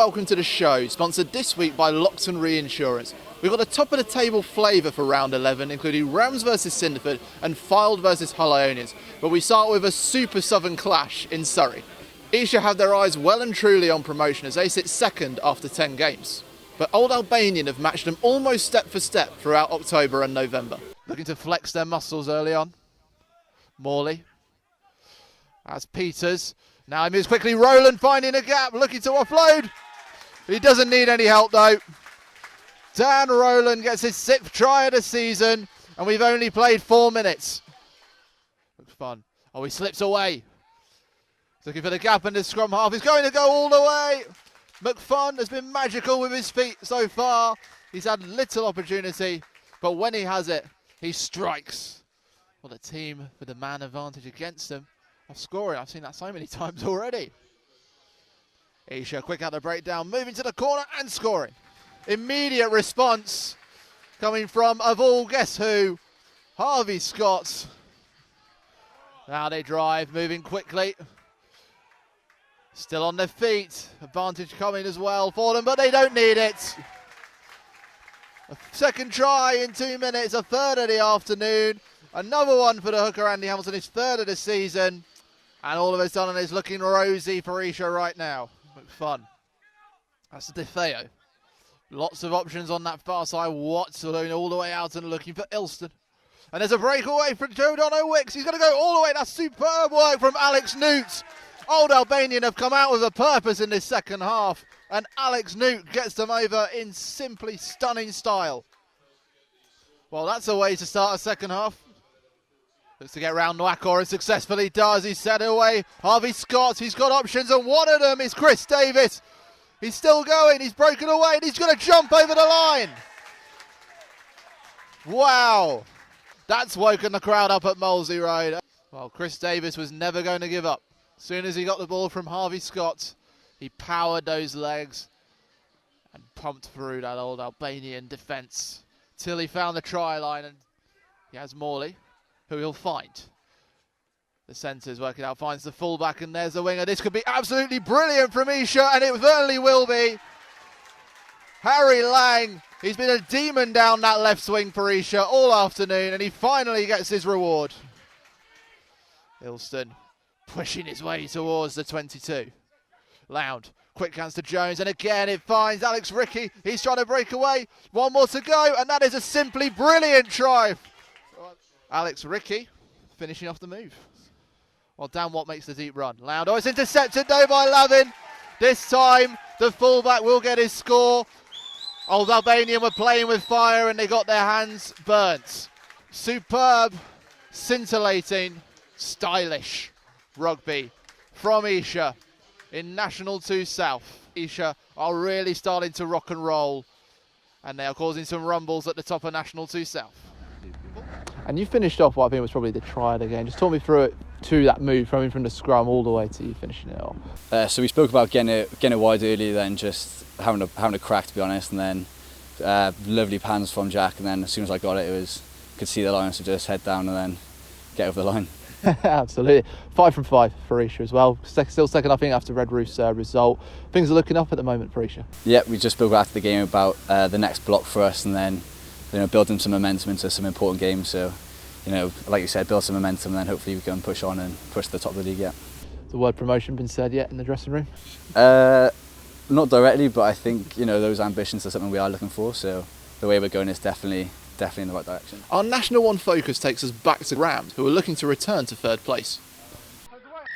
welcome to the show, sponsored this week by Lockton Reinsurance. We've got a top of the table flavour for round 11, including Rams versus Cinderford and Fylde versus Hull Ionians. But we start with a super southern clash in Surrey. Esher have their eyes well and truly on promotion as they sit second after 10 games. But Old Albanian have matched them almost step for step throughout October and November. Looking to flex their muscles early on. Morley. As Peters. Now he moves quickly. Rowland finding a gap, looking to offload. He doesn't need any help though. Dan Rowland gets his 6th try of the season, and we've only played 4 minutes. Looks fun. Oh, he slips away. He's looking for the gap in the scrum half. He's going to go all the way. McFun has been magical with his feet so far. He's had little opportunity, but when he has it, he strikes. Well, the team with the man advantage against them of scoring. I've seen that so many times already. Esher quick out the breakdown, moving to the corner and scoring. Immediate response coming from, of all, guess who? Harvey Scott. Now they drive, moving quickly. Still on their feet. Advantage coming as well for them, but they don't need it. A second try in 2 minutes, a third of the afternoon. Another one for the hooker, Andy Hamilton, his 3rd of the season. And all of a sudden it's looking rosy for Esher right now. Fun. That's the DeFeo. Lots of options on that far side. Watts all the way out and looking for Ilston. And there's a breakaway for Joe Wicks. He's going to go all the way. That's superb work from Alex Newt. Old Albanian have come out with a purpose in this second half. And Alex Newt gets them over in simply stunning style. Well, that's a way to start a second half. Looks to get round Nwakor and successfully does. He's set away. Harvey Scott, he's got options, and one of them is Chris Davis. He's still going, he's broken away, and he's going to jump over the line. Wow. That's woken the crowd up at Molesey Road. Well, Chris Davis was never going to give up. As soon as he got the ball from Harvey Scott, he powered those legs and pumped through that Old Albanian defence till he found the try line, and he has Morley, who he'll find. The centre's working out, finds the fullback, and there's the winger. This could be absolutely brilliant from Esher, and it certainly will be. Harry Lang, he's been a demon down that left swing for Esher all afternoon, and he finally gets his reward. Ilston pushing his way towards the 22. Loud, quick hands to Jones, and again it finds Alex Ricky. He's trying to break away. One more to go, and that is a simply brilliant try. Alex Ricky finishing off the move. Well, Dan Watt makes the deep run. Loud, oh, it's intercepted though by Lavin. This time the fullback will get his score. Old Albanian were playing with fire and they got their hands burnt. Superb, scintillating, stylish rugby from Esher in National 2 South. Esher are really starting to rock and roll, and they are causing some rumbles at the top of National 2 South. And you finished off what I think was probably the try of the game. Just talk me through it, to that move, from the scrum all the way to you finishing it off. So we spoke about getting it wide early, then just having a crack, to be honest, and then lovely pans from Jack, and then as soon as I got it, could see the line, so just head down and then get over the line. Absolutely. 5 from 5 for Esher as well. Still second, I think, after Red Roof's result. Things are looking up at the moment for Esher. Yeah, we just spoke after the game about the next block for us, and then building some momentum into some important games. So, like you said, build some momentum, and then hopefully we can push on and push to the top of the league. Yeah. The word promotion been said yet in the dressing room? Not directly, but I think those ambitions are something we are looking for. So the way we're going is definitely in the right direction. Our National 1 focus takes us back to Rams, who are looking to return to 3rd place.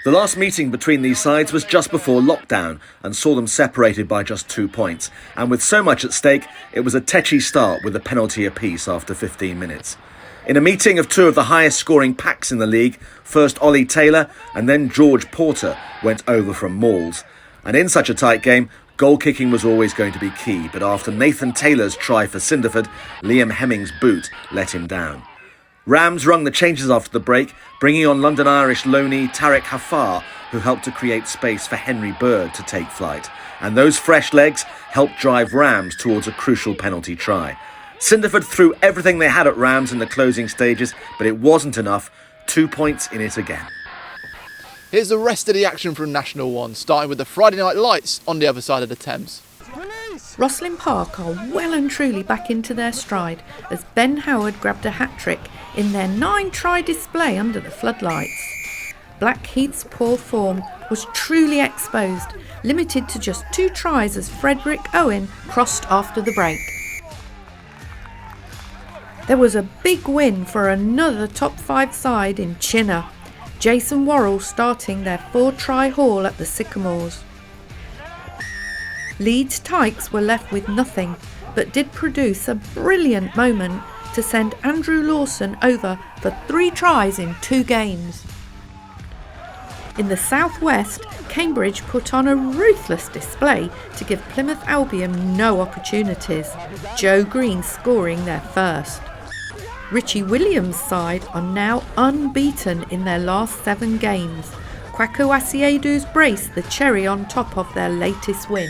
The last meeting between these sides was just before lockdown and saw them separated by just 2 points. And with so much at stake, it was a tetchy start with a penalty apiece after 15 minutes. In a meeting of 2 of the highest scoring packs in the league, first Ollie Taylor and then George Porter went over from Mauls. And in such a tight game, goal kicking was always going to be key, but after Nathan Taylor's try for Cinderford, Liam Hemming's boot let him down. Rams rung the changes after the break, bringing on London Irish loanee Tarek Hafar, who helped to create space for Henry Bird to take flight. And those fresh legs helped drive Rams towards a crucial penalty try. Cinderford threw everything they had at Rams in the closing stages, but it wasn't enough. 2 points in it again. Here's the rest of the action from National 1, starting with the Friday Night Lights on the other side of the Thames. Rosslyn Park are well and truly back into their stride as Ben Howard grabbed a hat-trick in their 9-try display under the floodlights. Blackheath's poor form was truly exposed, limited to just 2 tries as Frederick Owen crossed after the break. There was a big win for another top 5 side in Chinner, Jason Worrell starting their 4-try haul at the Sycamores. Leeds Tykes were left with nothing, but did produce a brilliant moment to send Andrew Lawson over for 3 tries in 2 games. In the southwest, Cambridge put on a ruthless display to give Plymouth Albion no opportunities, Joe Green scoring their first. Richie Williams' side are now unbeaten in their last 7 games. Kwaku Asiedu's brace the cherry on top of their latest win.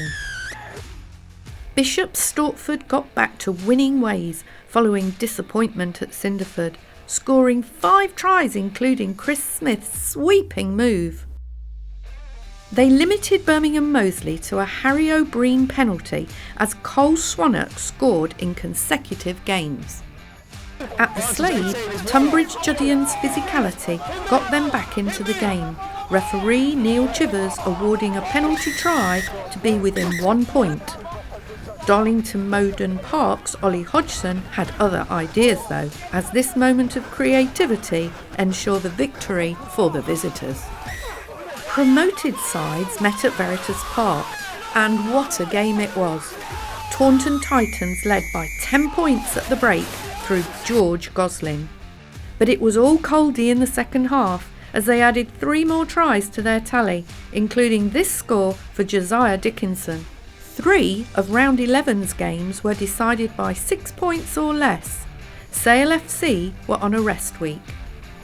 Bishop Stortford got back to winning ways following disappointment at Cinderford, scoring 5 tries including Chris Smith's sweeping move. They limited Birmingham Moseley to a Harry O'Brien penalty as Cole Swannock scored in consecutive games. At the Slade, Tunbridge Juddion's physicality got them back into the game, referee Neil Chivers awarding a penalty try to be within 1 point. Darlington Mowden Park's Ollie Hodgson had other ideas though, as this moment of creativity ensured the victory for the visitors. Promoted sides met at Veritas Park, and what a game it was. Taunton Titans led by 10 points at the break through George Goslin. But it was all coldy in the second half as they added 3 more tries to their tally, including this score for Josiah Dickinson. 3 of round 11's games were decided by 6 points or less. Sale FC were on a rest week.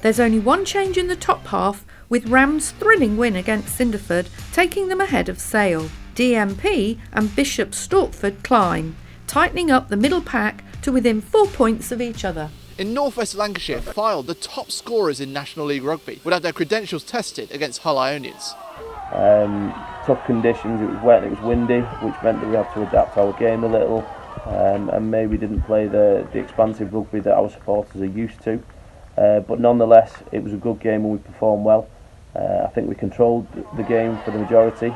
There's only one change in the top half, with Ram's thrilling win against Cinderford taking them ahead of Sale. DMP and Bishop Stortford climb, tightening up the middle pack to within 4 points of each other. In North West Lancashire, Fylde, the top scorers in National League Rugby, would have their credentials tested against Hull Ionians. Tough conditions, it was wet and it was windy, which meant that we had to adapt our game a little, and maybe didn't play the expansive rugby that our supporters are used to. But nonetheless, it was a good game and we performed well. I think we controlled the game for the majority.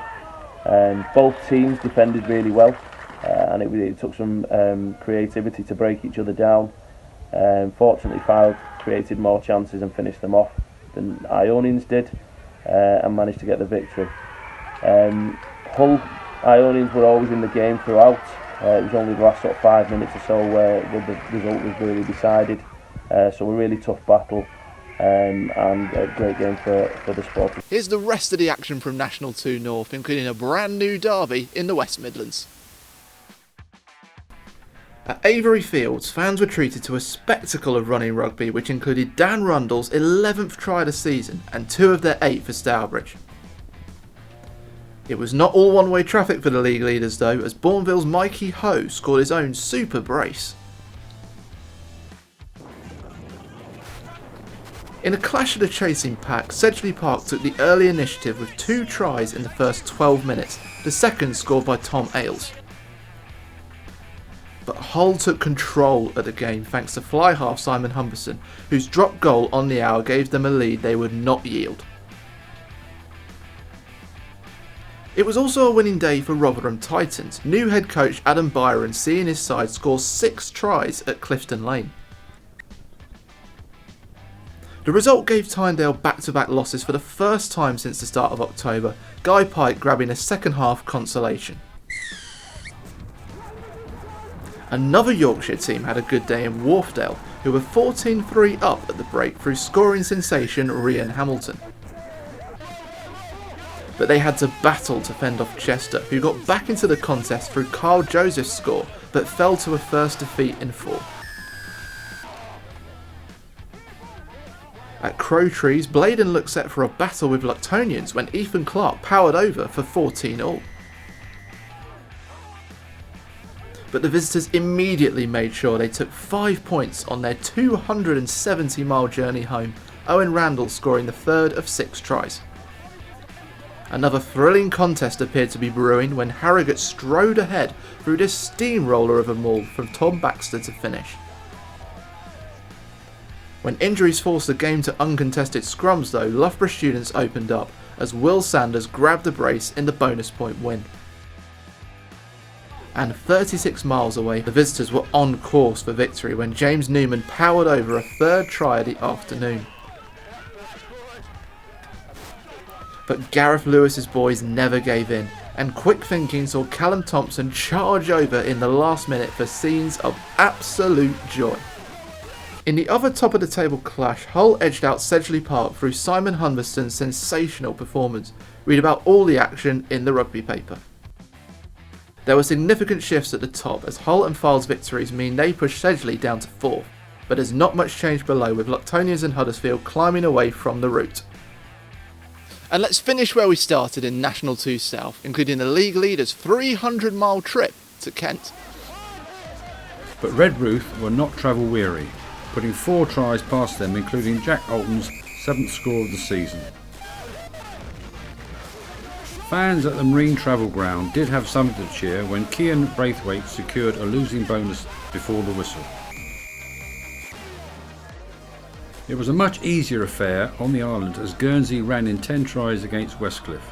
Both teams defended really well, and it took some creativity to break each other down. Fortunately, Fylde created more chances and finished them off than Ionians did, and managed to get the victory. Hull Ionians were always in the game throughout. It was only the last sort of 5 minutes or so where the result was really decided. So a really tough battle, and a great game for the Sporting. Here's the rest of the action from National 2 North, including a brand new derby in the West Midlands. At Avery Fields, fans were treated to a spectacle of running rugby which included Dan Rundle's 11th try of the season and 2 of their 8 for Stourbridge. It was not all one-way traffic for the league leaders though, as Bourneville's Mikey Ho scored his own super brace. In a clash of the chasing pack, Sedgley Park took the early initiative with 2 tries in the first 12 minutes, the second scored by Tom Ailes. But Hull took control of the game thanks to fly half Simon Humberson, whose drop goal on the hour gave them a lead they would not yield. It was also a winning day for Rotherham Titans, new head coach Adam Byron seeing his side score 6 tries at Clifton Lane. The result gave Tynedale back-to-back losses for the first time since the start of October, Guy Pike grabbing a second half consolation. Another Yorkshire team had a good day in Wharfdale, who were 14-3 up at the break through scoring sensation Rhian Hamilton. But they had to battle to fend off Chester, who got back into the contest through Carl Joseph's score, but fell to a first defeat in 4. At Crowtrees, Bladen looked set for a battle with Luctonians when Ethan Clark powered over for 14-all. But the visitors immediately made sure they took 5 points on their 270-mile journey home, Owen Randall scoring the third of 6 tries. Another thrilling contest appeared to be brewing when Harrogate strode ahead through this steamroller of a maul from Tom Baxter to finish. When injuries forced the game to uncontested scrums though, Loughborough students opened up as Will Sanders grabbed the brace in the bonus point win. And 36 miles away, the visitors were on course for victory when James Newman powered over a third try of the afternoon. But Gareth Lewis's boys never gave in, and quick thinking saw Callum Thompson charge over in the last minute for scenes of absolute joy. In the other top of the table clash, Hull edged out Sedgley Park through Simon Humberston's sensational performance. Read about all the action in the Rugby paper. There were significant shifts at the top as Hull and Fylde's victories mean they push Sedgley down to 4th, but there's not much change below with Luctonians and Huddersfield climbing away from the route. And let's finish where we started in National 2 South, including the league leaders' 300-mile trip to Kent. But Redruth were not travel weary, putting 4 tries past them, including Jack Alton's 7th score of the season. Fans at the Marine Travel Ground did have something to cheer when Cian Braithwaite secured a losing bonus before the whistle. It was a much easier affair on the island as Guernsey ran in 10 tries against Westcliff,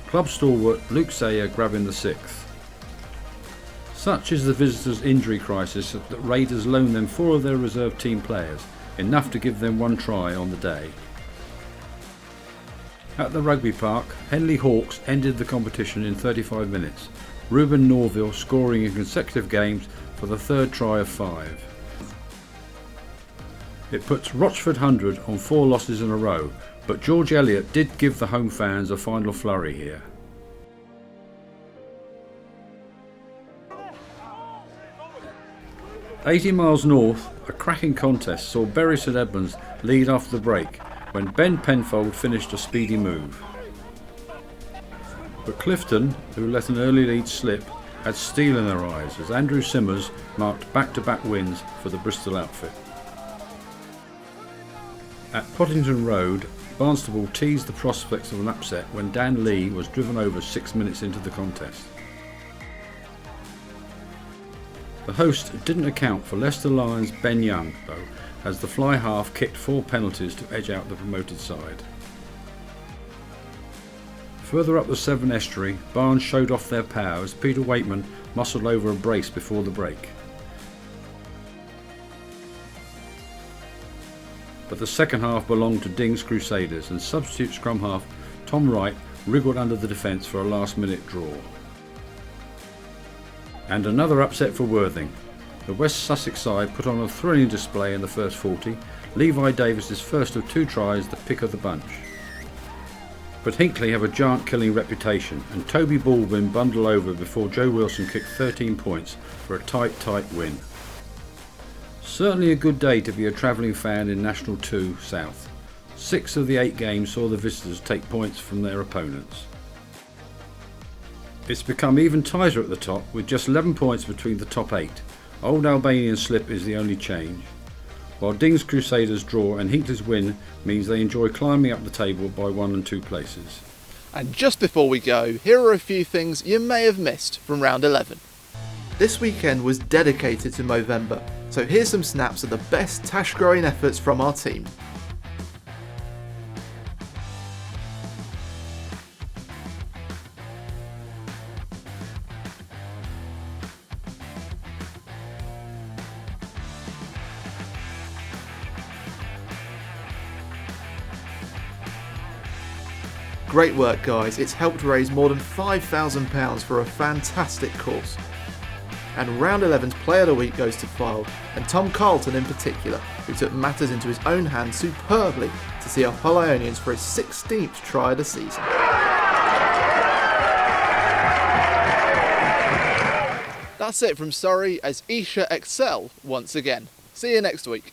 club stalwart Luke Sayer grabbing the 6th. Such is the visitors' injury crisis that Raiders loaned them 4 of their reserve team players, enough to give them 1 try on the day. At the Rugby Park, Henley Hawks ended the competition in 35 minutes, Ruben Norville scoring in consecutive games for the 3rd try of 5. It puts Rochford 100 on 4 losses in a row, but George Elliott did give the home fans a final flurry here. "80 miles north, a cracking contest saw Bury St Edmunds lead after the break when Ben Penfold finished a speedy move. But Clifton, who let an early lead slip, had steel in their eyes as Andrew Simmers marked back-to-back wins for the Bristol outfit. At Pottington Road, Barnstable teased the prospects of an upset when Dan Lee was driven over 6 minutes into the contest. The host didn't account for Leicester Lions' Ben Young, though, as the fly half kicked 4 penalties to edge out the promoted side. Further up the Severn Estuary, Barnes showed off their power as Peter Waitman muscled over a brace before the break. But the second half belonged to Ding's Crusaders, and substitute scrum half Tom Wright wriggled under the defence for a last-minute draw. And another upset for Worthing. The West Sussex side put on a thrilling display in the first 40, Levi Davis's first of 2 tries the pick of the bunch. But Hinckley have a giant-killing reputation, and Toby Baldwin bundled over before Joe Wilson kicked 13 points for a tight win. Certainly a good day to be a travelling fan in National 2 South. 6 of the 8 games saw the visitors take points from their opponents. It's become even tighter at the top with just 11 points between the top 8. Old Albanian slip is the only change, while Ding's Crusaders draw and Hinckley's win means they enjoy climbing up the table by 1 and 2 places. And just before we go, here are a few things you may have missed from round 11. This weekend was dedicated to Movember, so here's some snaps of the best tash growing efforts from our team. Great work guys, it's helped raise more than £5,000 for a fantastic cause. And round 11's Player of the Week goes to Fylde, and Tom Carlton in particular, who took matters into his own hands superbly to see our Hull Ionians for his 16th try of the season. That's it from Surrey as Esher excel once again. See you next week.